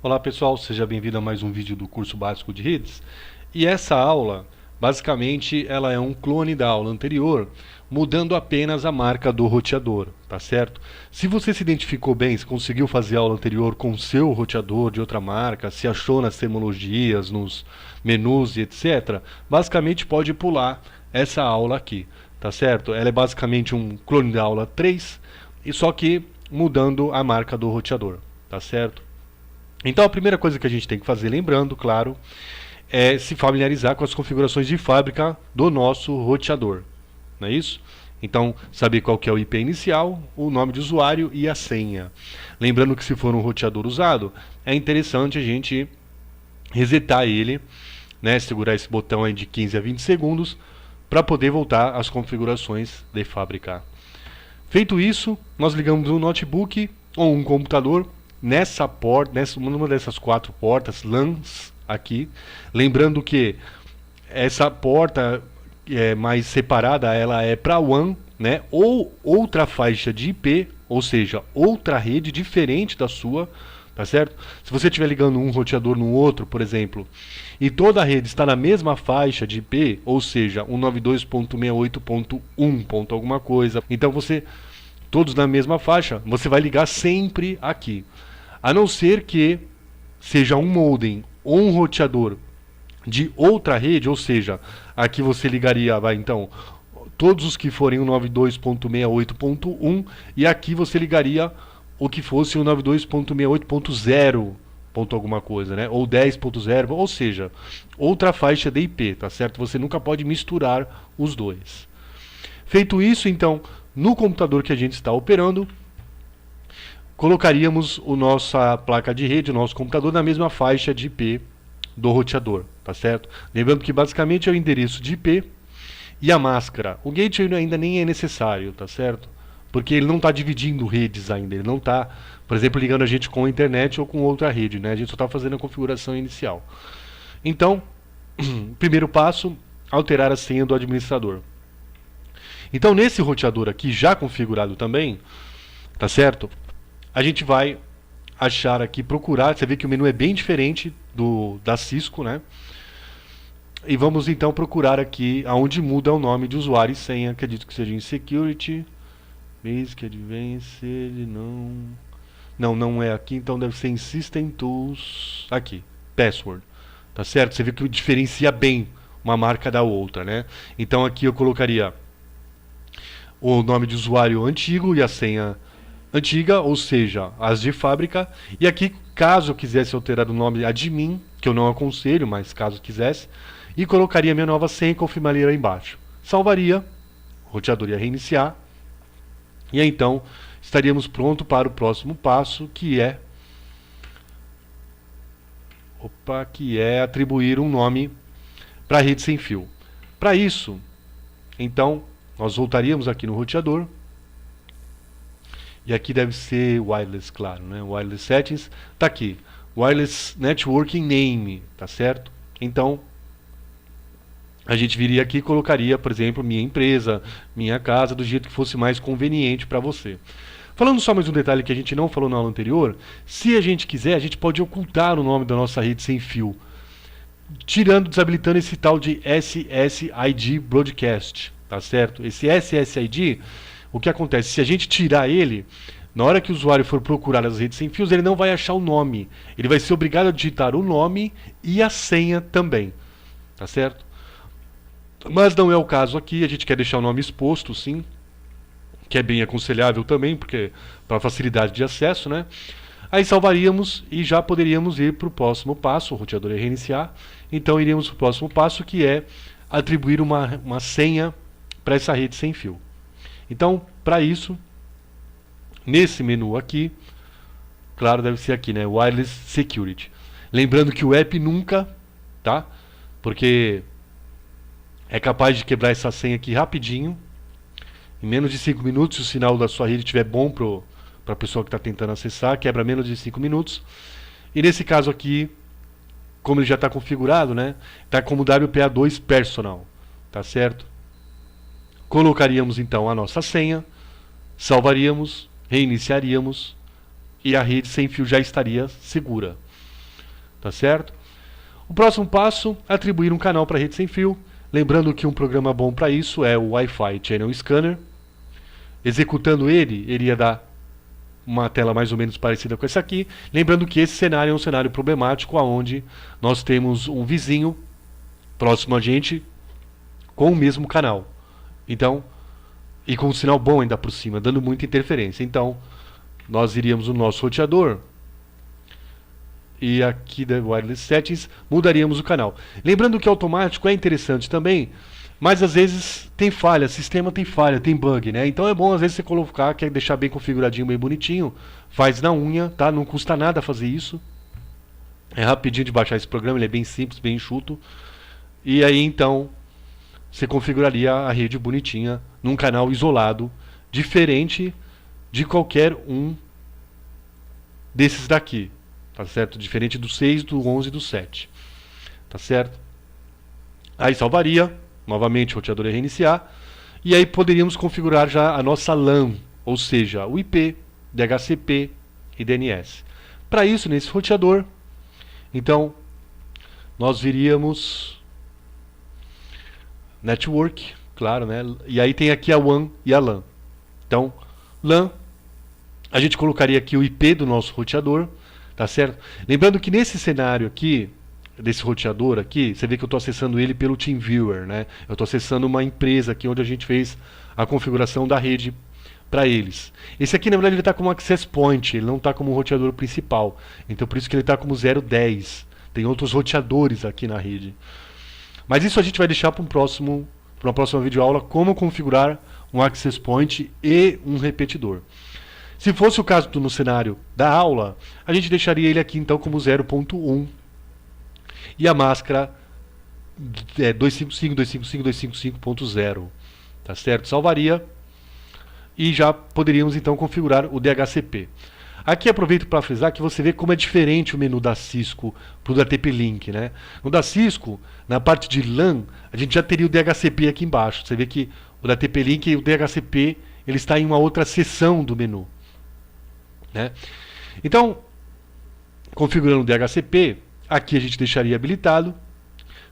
Olá pessoal, seja bem-vindo a mais um vídeo do curso básico de redes. E essa aula, basicamente, ela é um clone da aula anterior, mudando apenas a marca do roteador, tá certo? Se você se identificou bem, se conseguiu fazer a aula anterior com o seu roteador de outra marca, se achou nas terminologias, nos menus e etc., basicamente pode pular essa aula aqui, tá certo? Ela é basicamente um clone da aula 3, e só que mudando a marca do roteador, tá certo? Então a primeira coisa que a gente tem que fazer, lembrando, claro, é se familiarizar com as configurações de fábrica do nosso roteador, não é isso? Então, saber qual que é o IP inicial, o nome de usuário e a senha. Lembrando que se for um roteador usado, é interessante a gente resetar ele, né, segurar esse botão aí de 15 a 20 segundos, para poder voltar às configurações de fábrica. Feito isso, nós ligamos um notebook ou um computador nessa porta, numa dessas 4 portas LANs aqui, lembrando que essa porta mais separada, ela é para WAN, né, ou outra faixa de IP, ou seja, outra rede diferente da sua, tá certo? Se você estiver ligando um roteador no outro, por exemplo, e toda a rede está na mesma faixa de IP, ou seja, 192.68.1. alguma coisa, então você todos na mesma faixa, você vai ligar sempre aqui. A não ser que seja um modem ou um roteador de outra rede, ou seja, aqui você ligaria, então, todos os que forem 192.68.1 e aqui você ligaria o que fosse 192.68.0 alguma coisa, né? Ou 10.0, ou seja, outra faixa de IP, tá certo? Você nunca pode misturar os dois. Feito isso, então, no computador que a gente está operando, colocaríamos a nossa placa de rede, o nosso computador, na mesma faixa de IP do roteador, tá certo? Lembrando que basicamente é o endereço de IP e a máscara. O gateway ainda nem é necessário, tá certo? Porque ele não está dividindo redes ainda, ele não está, por exemplo, ligando a gente com a internet ou com outra rede, né? A gente só está fazendo a configuração inicial. Então, primeiro passo, alterar a senha do administrador. Então, nesse roteador aqui, já configurado também, tá certo? A gente vai achar aqui, procurar, você vê que o menu é bem diferente da Cisco, né? E vamos então procurar aqui aonde muda o nome de usuário e senha, acredito que seja em Security, Basic Advanced, não é aqui, então deve ser em System Tools, aqui, Password, tá certo? Você vê que diferencia bem uma marca da outra, né? Então aqui eu colocaria o nome de usuário antigo e a senha antiga, ou seja, as de fábrica. E aqui, caso eu quisesse alterar o nome admin, que eu não aconselho, mas caso quisesse, e colocaria minha nova senha e confirmaria lá embaixo. Salvaria, o roteador ia reiniciar, e aí, então estaríamos prontos para o próximo passo, que é atribuir um nome para a rede sem fio. Para isso, então, nós voltaríamos aqui no roteador. E aqui deve ser wireless, claro, né? Wireless settings, tá aqui. Wireless networking name, tá certo? Então, a gente viria aqui e colocaria, por exemplo, minha empresa, minha casa, do jeito que fosse mais conveniente para você. Falando só mais um detalhe que a gente não falou na aula anterior, se a gente quiser, a gente pode ocultar o nome da nossa rede sem fio, tirando, desabilitando esse tal de SSID Broadcast, tá certo? Esse SSID, o que acontece? Se a gente tirar ele, na hora que o usuário for procurar as redes sem fios, ele não vai achar o nome. Ele vai ser obrigado a digitar o nome e a senha também, tá certo? Mas não é o caso aqui, a gente quer deixar o nome exposto, sim, que é bem aconselhável também, porque para facilidade de acesso, né? Aí salvaríamos e já poderíamos ir para o próximo passo, o roteador ia reiniciar, então iríamos para o próximo passo, que é atribuir uma senha para essa rede sem fio. Então, para isso, nesse menu aqui, claro, deve ser aqui, né? Wireless Security. Lembrando que o app nunca, tá? Porque é capaz de quebrar essa senha aqui rapidinho. Em menos de 5 minutos, se o sinal da sua rede estiver bom para a pessoa que está tentando acessar, quebra menos de 5 minutos. E nesse caso aqui, como ele já está configurado, né? Está como WPA2 Personal, tá certo? Colocaríamos então a nossa senha, salvaríamos, reiniciaríamos e a rede sem fio já estaria segura. tá certo? O próximo passo, atribuir um canal para rede sem fio. Lembrando que um programa bom para isso é o Wi-Fi Channel Scanner. Executando ele, ele ia dar uma tela mais ou menos parecida com essa aqui. Lembrando que esse cenário é um cenário problemático, onde nós temos um vizinho próximo a gente com o mesmo canal. Então, e com um sinal bom ainda por cima, dando muita interferência. Então, nós iríamos no nosso roteador e aqui da Wireless Settings mudaríamos o canal. Lembrando que automático é interessante também, mas às vezes tem falha, sistema tem falha, tem bug, né? Então é bom às vezes você colocar, quer deixar bem configuradinho, bem bonitinho, faz na unha, tá? Não custa nada fazer isso. É rapidinho de baixar esse programa, ele é bem simples, bem enxuto. E aí então você configuraria a rede bonitinha num canal isolado, diferente de qualquer um desses daqui, tá certo? Diferente do 6, do 11 e do 7, tá certo? Aí salvaria, novamente o roteador ia reiniciar, e aí poderíamos configurar já a nossa LAN, ou seja, o IP, DHCP e DNS. Para isso, nesse roteador, então, nós viríamos Network, claro, né? E aí tem aqui a WAN e a LAN. Então, LAN, a gente colocaria aqui o IP do nosso roteador, tá certo? Lembrando que nesse cenário aqui, desse roteador aqui, você vê que eu estou acessando ele pelo TeamViewer, né? Eu estou acessando uma empresa aqui onde a gente fez a configuração da rede para eles. Esse aqui, na verdade, ele está como Access Point, ele não está como roteador principal. Então, por isso que ele está como 010. Tem outros roteadores aqui na rede. Mas isso a gente vai deixar para uma próxima videoaula, como configurar um Access Point e um repetidor. Se fosse o caso no cenário da aula, a gente deixaria ele aqui então como 0.1 e a máscara 255.255.0, tá certo? Salvaria e já poderíamos então configurar o DHCP. Aqui aproveito para frisar que você vê como é diferente o menu da Cisco para o da TP-Link, né? No da Cisco, na parte de LAN, a gente já teria o DHCP aqui embaixo. Você vê que o da TP-Link e o DHCP ele está em uma outra seção do menu, né? Então, configurando o DHCP, aqui a gente deixaria habilitado,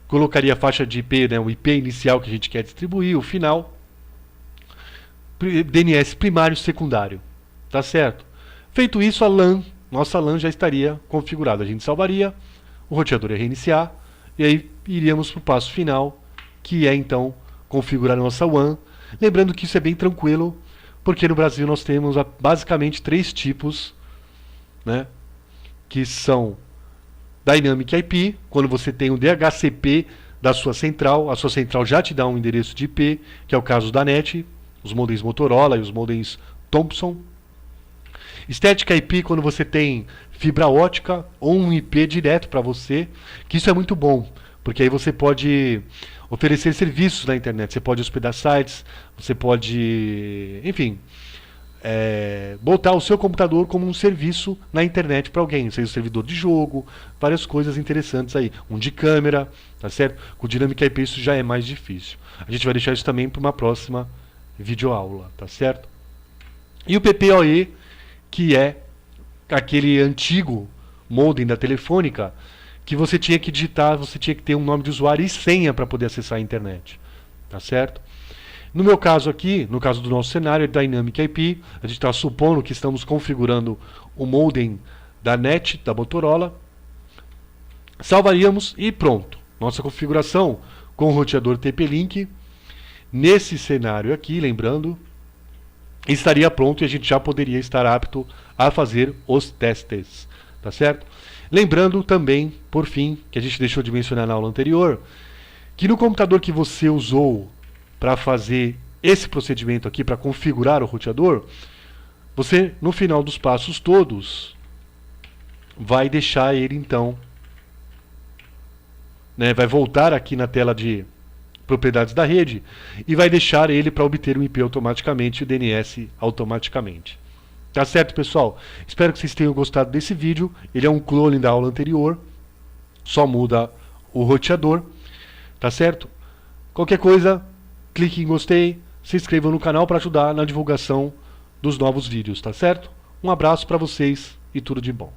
colocaria a faixa de IP, né, o IP inicial que a gente quer distribuir, o final, DNS primário e secundário, tá certo? Feito isso, a LAN, nossa LAN já estaria configurada. A gente salvaria, o roteador ia reiniciar, e aí iríamos para o passo final, que é então configurar a nossa WAN. Lembrando que isso é bem tranquilo, porque no Brasil nós temos basicamente 3 tipos, né, que são Dynamic IP, quando você tem o DHCP da sua central, a sua central já te dá um endereço de IP, que é o caso da NET, os modems Motorola e os modems Thomson. Static IP, quando você tem fibra ótica ou um IP direto para você, que isso é muito bom, porque aí você pode oferecer serviços na internet, você pode hospedar sites, você pode, enfim, botar o seu computador como um serviço na internet para alguém, seja um servidor de jogo, várias coisas interessantes aí, um de câmera, tá certo? Com Dynamic IP isso já é mais difícil. A gente vai deixar isso também para uma próxima videoaula, tá certo? E o PPoE, que é aquele antigo modem da Telefônica, que você tinha que digitar, você tinha que ter um nome de usuário e senha para poder acessar a internet, tá certo? No meu caso aqui, no caso do nosso cenário, é Dynamic IP, a gente está supondo que estamos configurando o modem da NET, da Motorola, salvaríamos e pronto. Nossa configuração com o roteador TP-Link, nesse cenário aqui, lembrando, estaria pronto e a gente já poderia estar apto a fazer os testes, tá certo? Lembrando também, por fim, que a gente deixou de mencionar na aula anterior, que no computador que você usou para fazer esse procedimento aqui, para configurar o roteador, você, no final dos passos todos, vai deixar ele então, né, vai voltar aqui na tela de propriedades da rede e vai deixar ele para obter o IP automaticamente e o DNS automaticamente. Tá certo, pessoal? Espero que vocês tenham gostado desse vídeo. Ele é um clone da aula anterior, só muda o roteador, tá certo? Qualquer coisa, clique em gostei, se inscreva no canal para ajudar na divulgação dos novos vídeos, tá certo? Um abraço para vocês e tudo de bom.